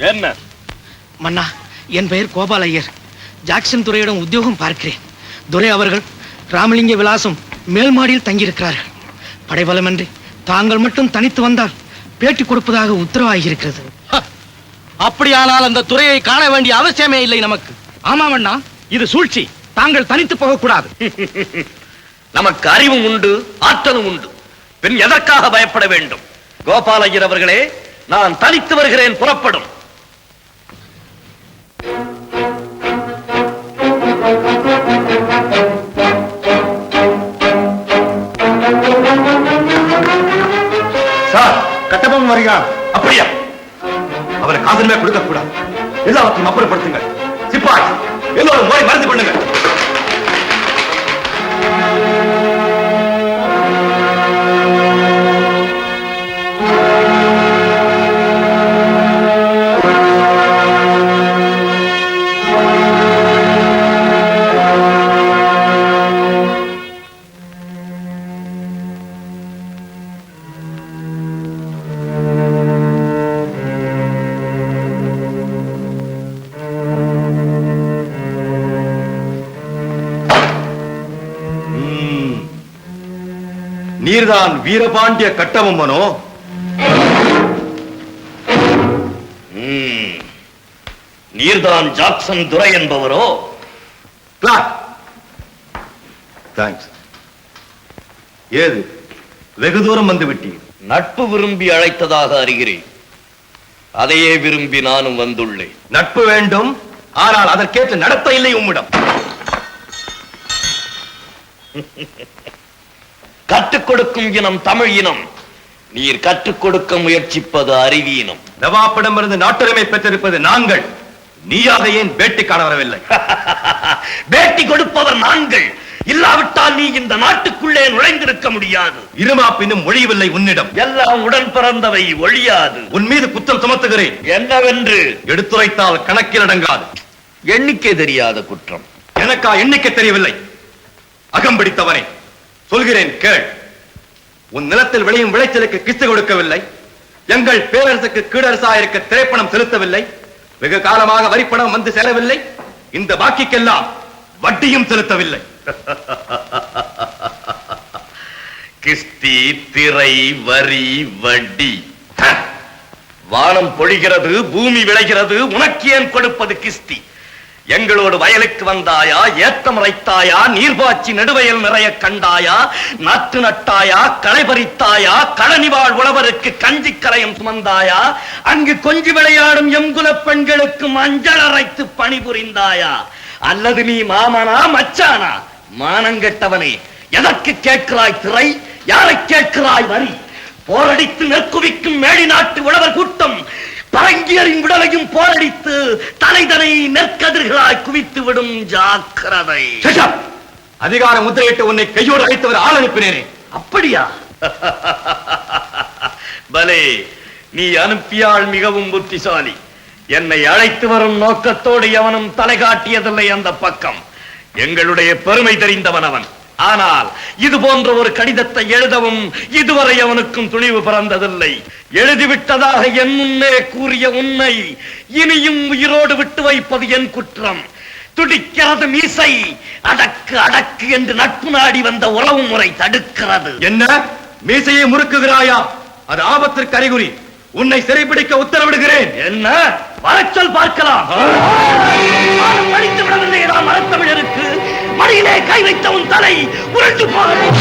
என்ன மன்னா, என் பெயர் கோபால் ஐயர். ஜாக்சன் துரையிடம் உத்தியோகம் பார்க்கிறேன். துரை அவர்கள் ராமலிங்க விலாசம் மேல் மாடியில் தங்கியிருக்கிறார்கள். படைபலமின்றி தாங்கள் மட்டும் தனித்து வந்தால் பேட்டி கொடுப்பதாக உத்தரவாகியிருக்கிறது. அப்படியானால் அந்த துறையை காண வேண்டிய அவசியமே இல்லை நமக்கு. ஆமாம் அண்ணா, இது சூழ்ச்சி. தாங்கள் தனித்து போகக்கூடாது. நமக்கு அறிவும் உண்டு, ஆற்றலும் உண்டு. பின் எதற்காக பயப்பட வேண்டும்? கோபால் ஐயர் அவர்களே, நான் தனித்து வருகிறேன், புறப்படும். சார், கட்டபொம்மன் வருகிறார். அப்படியா? அவரை காதலுமே கொடுக்க கூடாது. எல்லாவற்றையும் அப்புறப்படுத்துங்கள். சிப்பாய், எல்லோரும் ஓடி மருந்து பண்ணுங்க. நீர்தான் வீரபாண்டிய கட்டபொம்மனோ? நீர்தான் ஜாக்சன் துரை என்பவரோ? தேங்க்ஸ். ஏது வெகு தூரம் வந்து விட்டீர்? நட்பு விரும்பி அழைத்ததாக அறிகிறேன். அதையே விரும்பி நானும் வந்துள்ளேன். நட்பு வேண்டும், ஆனால் அதற்கேற்ற நடத்த இல்லை உம்மிடம். கற்றுக் கொடுக்கும் இனம் தமிழ் இனம். நீர் கற்றுக் கொடுக்க முயற்சிப்பது அறிவீனம். நவாப்பிடமிருந்து நாட்டுரிமை பெற்றிருப்பது நாங்கள். நீயாக ஏன் பேட்டி காண வரவில்லை? பேட்டி கொடுப்பவர் நாங்கள். இல்லாவிட்டால் நீ இந்த நாட்டுக்குள்ளே நுழைந்திருக்க முடியாது. இருமாப்பினும் ஒழியவில்லை உன்னிடம். எல்லாம் உடன் பிறந்தவை, ஒழியாது. உன் மீது குற்றம் சுமத்துகிறேன். என்னவென்று எடுத்துரைத்தால் கணக்கில் அடங்காது. எண்ணிக்கை தெரியாத குற்றம். எனக்கா எண்ணிக்கை தெரியவில்லை? அகம்பிடித்தவனே, சொல்கிறேன் கேள். உன் நிலத்தில் விளையும் விளைச்சலுக்கு கிஸ்து கொடுக்கவில்லை. எங்கள் பேரரசுக்கு கீழரசாயிருக்க திரைப்பணம் செலுத்தவில்லை. வெகு காலமாக வரிப்பணம் வந்து சேரவில்லை. இந்த பாக்கிக்கெல்லாம் வட்டியும் செலுத்தவில்லை. கிஸ்தி, திரை, வரி, வட்டி. வானம் பொழிகிறது, பூமி விளைகிறது, உனக்கு ஏன் கொடுப்பது கிஸ்தி? எங்களோடு வயலுக்கு வந்தாயா? ஏத்தம் இறைத்தாயா? நீர்பாய்ச்சி நெடுவயல் நிறைய கண்டாயா? நாற்று நட்டாயா? களை பறித்தாயா? களனிவாழ் உழவருக்கு கஞ்சி கரையும் சுமந்தாயா? அங்கு கொஞ்சி விளையாடும் எங்குல பெண்களுக்கு மஞ்சள் அரைத்து பணிபுரிந்தாயா? அல்லது நீ மாமனா மச்சானா? மானங்கெட்டவனே, எதற்கு கேட்கிறாய் திரை? யாரை கேட்கிறாய் வரி? போரடித்து நெற்குவிக்கும் மேடி நாட்டு உழவர் கூட்டம் பரங்கியரின் விடலையும் போரடித்து தலைதனை நெற்கதிர்களாய் குவித்து விடும். ஜாக்கிரதை. அதிகார முத்திரையிட்டு உன்னை கையோடு அழைத்தவர் ஆள் அனுப்பினேனே. அப்படியா? பலே, நீ அனுப்பியால் மிகவும் புத்திசாலி. என்னை அழைத்து வரும் நோக்கத்தோடு எவனும் தலை காட்டியதில்லை அந்த பக்கம். எங்களுடைய பெருமை தெரிந்தவன் அவன். ஆனால் இது போன்ற ஒரு கடிதத்தை எழுதவும் இதுவரை அவனுக்கும் துணிவு பிறந்ததில்லை. எழுதிவிட்டதாக என் முன்னே கூறிய உன்னை இனியும் உயிரோடு விட்டு வைப்பது என் குற்றம். துடிக்கிறது மீசை. அடக்கு அடக்கு என்று நட்பு நாடி வந்த உறவு முறை தடுக்கிறது. என்ன மீசையை முறுக்குகிறாயா? அது ஆபத்திற்கு அறிகுறி. உன்னை சிறைபிடிக்க உத்தரவிடுகிறேன். என்ன? வரச்சொல் பார்க்கலாம். படித்து விடவில்லை மரத்தமிழருக்கு. மடியிலே கை வைத்த உன் தலை உருண்டு போகிறது.